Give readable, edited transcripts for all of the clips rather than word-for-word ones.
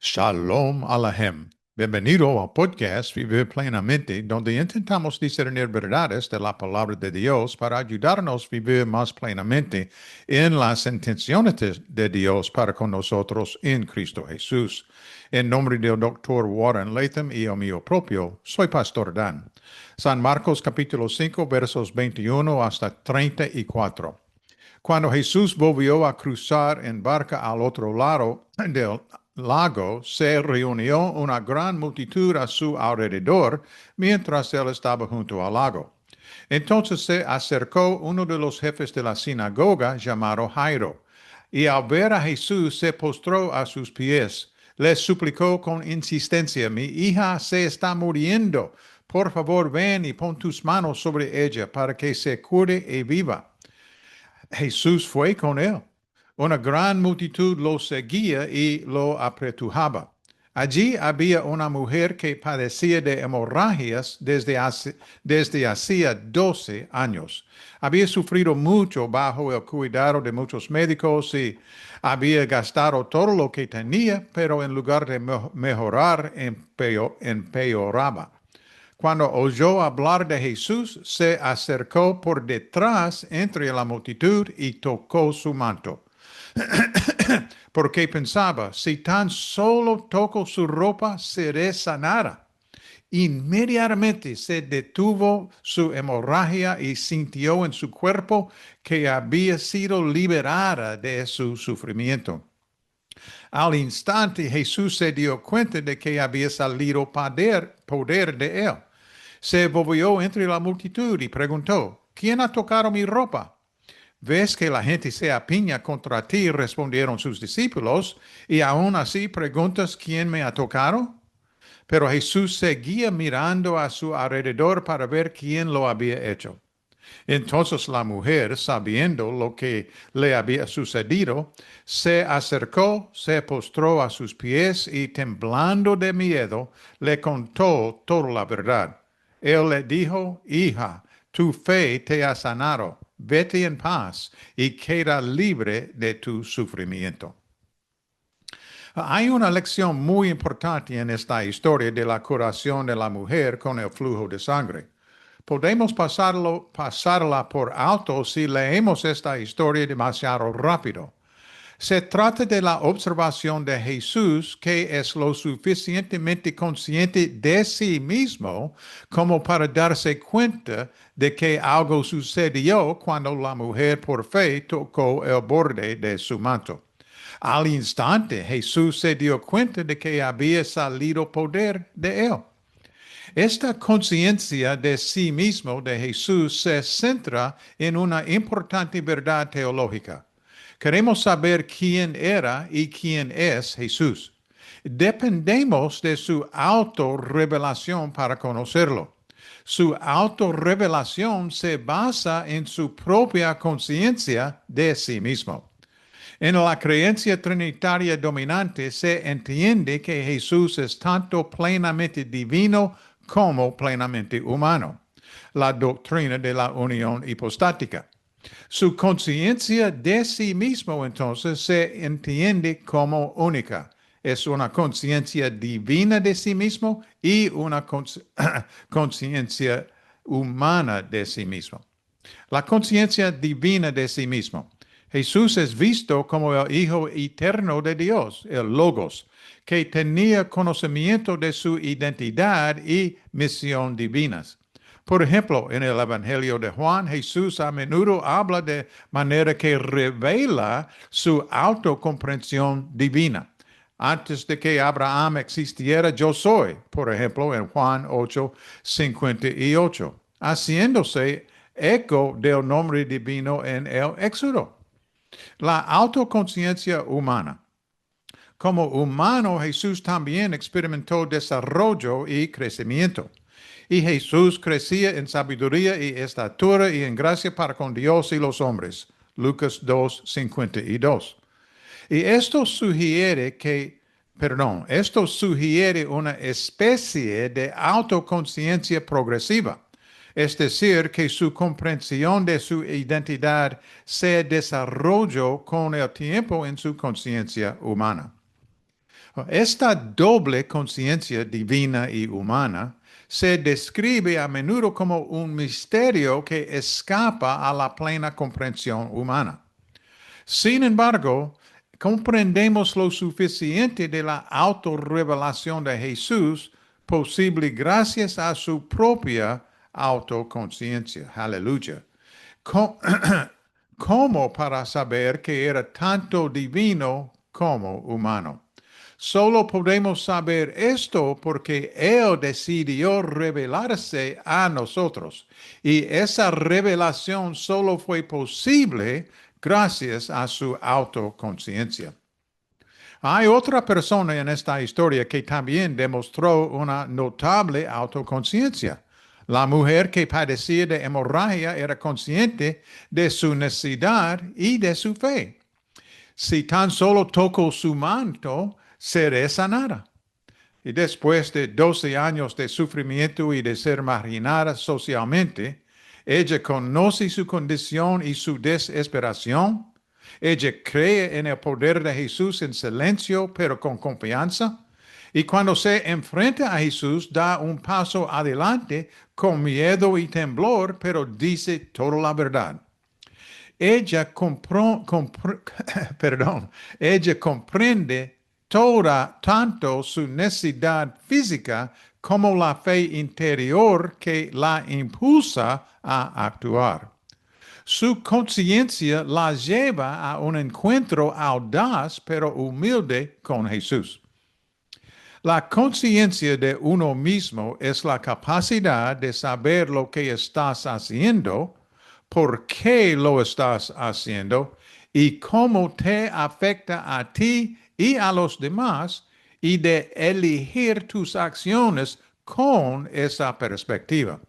Shalom Alejem. Bienvenido al podcast Vivir Plenamente, donde intentamos discernir verdades de la palabra de Dios para ayudarnos a vivir más plenamente en las intenciones de Dios para con nosotros en Cristo Jesús. En nombre del Dr. Warren Latham y el mío propio, soy Pastor Dan. San Marcos capítulo 5, versos 21 hasta 34. Cuando Jesús volvió a cruzar en barca al otro lado del lago, se reunió una gran multitud a su alrededor mientras él estaba junto al lago. Entonces se acercó uno de los jefes de la sinagoga llamado Jairo, y al ver a Jesús se postró a sus pies. Le suplicó con insistencia: mi hija se está muriendo. Por favor, ven y pon tus manos sobre ella para que se cure y viva. Jesús fue con él. Una gran multitud lo seguía y lo apretujaba. Allí había una mujer que padecía de hemorragias desde hacía 12 años. Había sufrido mucho bajo el cuidado de muchos médicos y había gastado todo lo que tenía, pero en lugar de mejorar, empeoraba. Cuando oyó hablar de Jesús, se acercó por detrás entre la multitud y tocó su manto, porque pensaba: si tan solo toco su ropa, seré sanada. Inmediatamente se detuvo su hemorragia y sintió en su cuerpo que había sido liberada de su sufrimiento. Al instante Jesús se dio cuenta de que había salido poder de él. Se volvió entre la multitud y preguntó: ¿quién ha tocado mi ropa? ¿Ves que la gente se apiña contra ti?, respondieron sus discípulos, y aún así preguntas: ¿quién me ha tocado? Pero Jesús seguía mirando a su alrededor para ver quién lo había hecho. Entonces la mujer, sabiendo lo que le había sucedido, se acercó, se postró a sus pies y, temblando de miedo, le contó toda la verdad. Él le dijo: hija, tu fe te ha sanado. Vete en paz y queda libre de tu sufrimiento. Hay una lección muy importante en esta historia de la curación de la mujer con el flujo de sangre. Podemos pasarla por alto si leemos esta historia demasiado rápido. Se trata de la observación de Jesús, que es lo suficientemente consciente de sí mismo como para darse cuenta de que algo sucedió cuando la mujer por fe tocó el borde de su manto. Al instante Jesús se dio cuenta de que había salido poder de él. Esta conciencia de sí mismo de Jesús se centra en una importante verdad teológica. Queremos saber quién era y quién es Jesús. Dependemos de su autorrevelación para conocerlo. Su autorrevelación se basa en su propia conciencia de sí mismo. En la creencia trinitaria dominante se entiende que Jesús es tanto plenamente divino como plenamente humano, la doctrina de la unión hipostática. Su conciencia de sí mismo entonces se entiende como única. Es una conciencia divina de sí mismo y una conciencia humana de sí mismo. La conciencia divina de sí mismo. Jesús es visto como el Hijo eterno de Dios, el Logos, que tenía conocimiento de su identidad y misión divinas. Por ejemplo, en el Evangelio de Juan, Jesús a menudo habla de manera que revela su autocomprensión divina. Antes de que Abraham existiera, yo soy, por ejemplo, en Juan 8:58, haciéndose eco del nombre divino en el Éxodo. La autoconciencia humana. Como humano, Jesús también experimentó desarrollo y crecimiento. Y Jesús crecía en sabiduría y estatura y en gracia para con Dios y los hombres. Lucas 2:52. Y esto sugiere una especie de autoconciencia progresiva. Es decir, que su comprensión de su identidad se desarrolló con el tiempo en su conciencia humana. Esta doble conciencia divina y humana se describe a menudo como un misterio que escapa a la plena comprensión humana. Sin embargo, comprendemos lo suficiente de la autorrevelación de Jesús posible gracias a su propia autoconciencia. Aleluya. Co- Como para saber que era tanto divino como humano. Solo podemos saber esto porque Él decidió revelarse a nosotros. Y esa revelación solo fue posible gracias a su autoconciencia. Hay otra persona en esta historia que también demostró una notable autoconciencia. La mujer que padecía de hemorragia era consciente de su necesidad y de su fe. Si tan solo toco su manto, seré sanada. Y después de 12 años de sufrimiento y de ser marginada socialmente, ella conoce su condición y su desesperación. Ella cree en el poder de Jesús en silencio, pero con confianza. Y cuando se enfrenta a Jesús, da un paso adelante con miedo y temblor, pero dice toda la verdad. Ella, perdón, ella comprende toda tanto su necesidad física como la fe interior que la impulsa a actuar. Su conciencia la lleva a un encuentro audaz pero humilde con Jesús. La conciencia de uno mismo es la capacidad de saber lo que estás haciendo, por qué lo estás haciendo y cómo te afecta a ti y a los demás y de elegir tus acciones con esa perspectiva.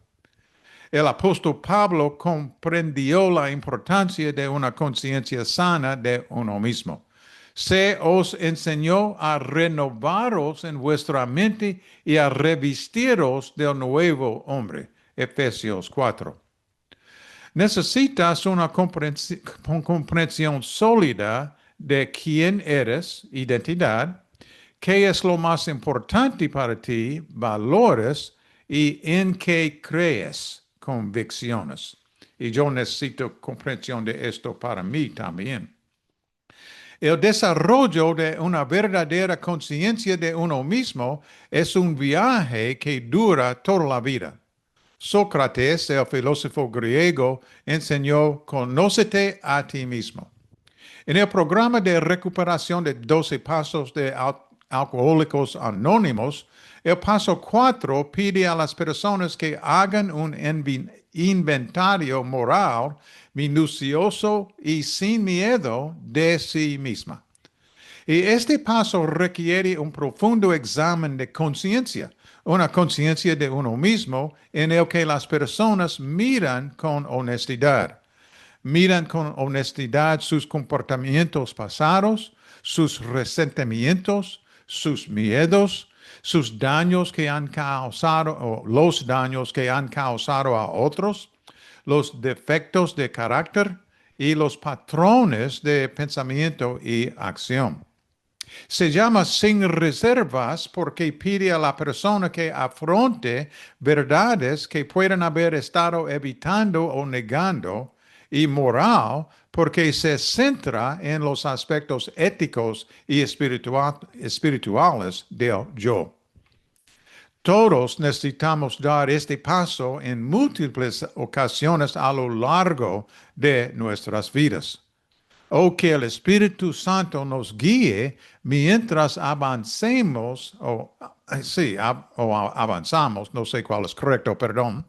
El apóstol Pablo comprendió la importancia de una conciencia sana de uno mismo. Se os enseñó a renovaros en vuestra mente y a revestiros del nuevo hombre. Efesios 4. Necesitas una comprensión sólida de quién eres, identidad, qué es lo más importante para ti, valores y en qué crees, convicciones. Y yo necesito comprensión de esto para mí también. El desarrollo de una verdadera conciencia de uno mismo es un viaje que dura toda la vida. Sócrates, el filósofo griego, enseñó: conócete a ti mismo. En el programa de recuperación de 12 pasos de alcohólicos anónimos, el paso 4 pide a las personas que hagan un inventario moral minucioso y sin miedo de sí misma. Y este paso requiere un profundo examen de conciencia, una conciencia de uno mismo en el que las personas miran con honestidad. Miran con honestidad sus comportamientos pasados, sus resentimientos, sus miedos, sus daños que han causado o los daños que han causado a otros, los defectos de carácter y los patrones de pensamiento y acción. Se llama sin reservas porque pide a la persona que afronte verdades que puedan haber estado evitando o negando, y moral porque se centra en los aspectos éticos y espirituales del yo. Todos necesitamos dar este paso en múltiples ocasiones a lo largo de nuestras vidas. O que el Espíritu Santo nos guíe mientras avancemos, avanzamos, no sé cuál es correcto, perdón.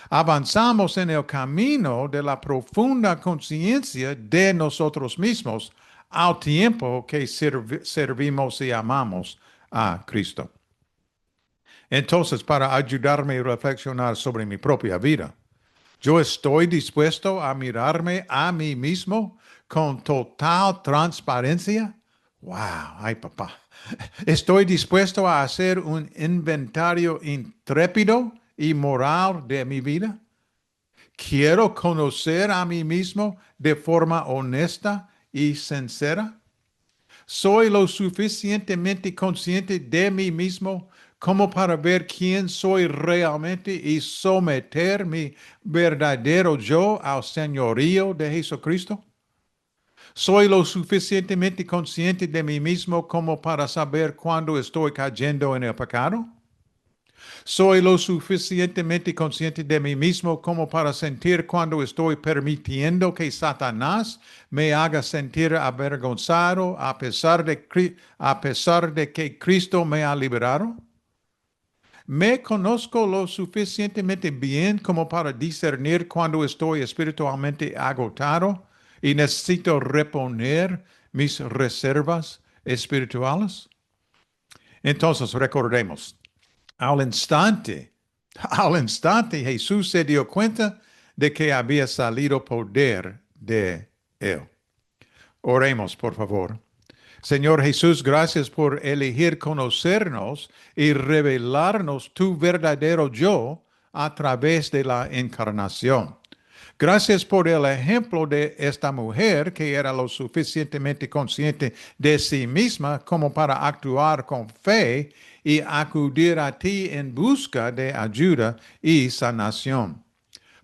Avanzamos en el camino de la profunda conciencia de nosotros mismos al tiempo que servimos y amamos a Cristo. Entonces, para ayudarme a reflexionar sobre mi propia vida, yo estoy dispuesto a mirarme a mí mismo con total transparencia. Wow, ay papá. Estoy dispuesto a hacer un inventario intrépido y moral de mi vida. Quiero conocer a mí mismo de forma honesta y sincera. Soy lo suficientemente consciente de mí mismo como para ver quién soy realmente y someter mi verdadero yo al señorío de Jesucristo. Soy lo suficientemente consciente de mí mismo como para saber cuándo estoy cayendo en el pecado. Soy lo suficientemente consciente de mí mismo como para sentir cuando estoy permitiendo que Satanás me haga sentir avergonzado a pesar de que Cristo me ha liberado. Me conozco lo suficientemente bien como para discernir cuando estoy espiritualmente agotado y necesito reponer mis reservas espirituales. Entonces, recordemos, al instante, al instante Jesús se dio cuenta de que había salido poder de él. Oremos, por favor. Señor Jesús, gracias por elegir conocernos y revelarnos tu verdadero yo a través de la encarnación. Gracias por el ejemplo de esta mujer que era lo suficientemente consciente de sí misma como para actuar con fe y acudir a ti en busca de ayuda y sanación.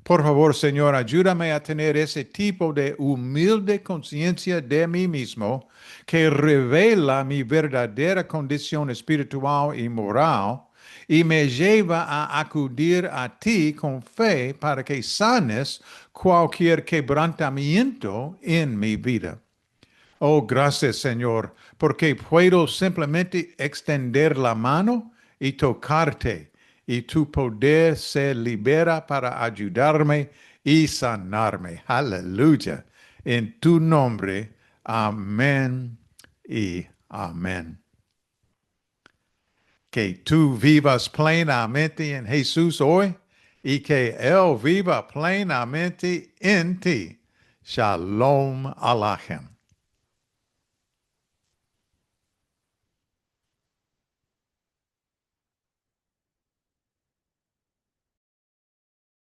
Por favor, Señor, ayúdame a tener ese tipo de humilde conciencia de mí mismo que revela mi verdadera condición espiritual y moral y me lleva a acudir a ti con fe para que sanes cualquier quebrantamiento en mi vida. Oh, gracias, Señor, porque puedo simplemente extender la mano y tocarte, y tu poder se libera para ayudarme y sanarme. Aleluya. En tu nombre, amén y amén. Que tú vivas plenamente en Jesús hoy y que Él viva plenamente en ti. Shalom Aleichem.